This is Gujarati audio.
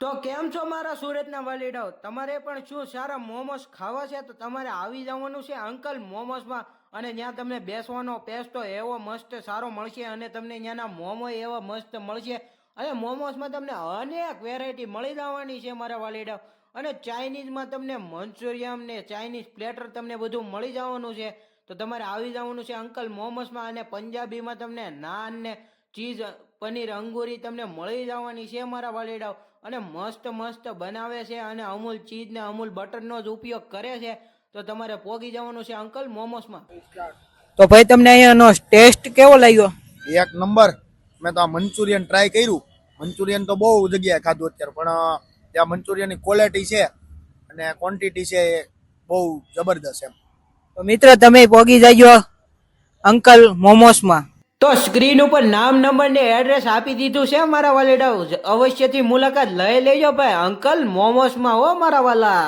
તો કેમ છો મારા સુરતના વાલીડાઓ? તમારે પણ શું સારા મોમોસ ખાવા છે તો તમારે આવી જવાનું છે અંકલ મોમોસમાં. અને ત્યાં તમને બેસવાનો પેસ્ટો એવો મસ્ત સારો મળશે અને તમને ત્યાંના મોમો એવા મસ્ત મળશે. અને મોમોસમાં તમને અનેક વેરાયટી મળી જવાની છે મારા વાલીડાઓ. અને ચાઇનીઝમાં તમને મંચુરિયન ને ચાઇનીઝ પ્લેટર તમને બધું મળી જવાનું છે. તો તમારે આવી જવાનું છે અંકલ મોમોસમાં. અને પંજાબીમાં તમને નાન ને ચીઝ પનીર અંગુરી તમને મળી જવાની છે મારા વાલીડાઓ. અને મસ્ત મસ્ત બનાવે છે અને અમૂલ ચીઝ ને અમૂલ બટરનો જ ઉપયોગ કરે છે. તો તમારે પોગી જવાનું છે અંકલ મોમોસમાં. તો ભાઈ તમને અહીંયાનો ટેસ્ટ કેવો લાગ્યો? એક નંબર. મેં તો આ મંચુરિયન ટ્રાય કર્યું. મંચુરિયન તો બહુ જગ્યાએ ખાધું અત્યારે, પણ ત્યાં મંચુરિયનની ક્વોલિટી છે અને ક્વોન્ટિટી છે એ બહુ જબરદસ્ત એમ. તો મિત્ર તમે પોગી જજો અંકલ મોમોસમાં. તો સ્ક્રીન ઉપર નામ નંબર ને એડ્રેસ આપી દીધું છે મારા વાલીડાઓ. અવશ્યથી મુલાકાત લઈ લેજો ભાઈ અંકલ મોમોસમાં હો મારા વાલા.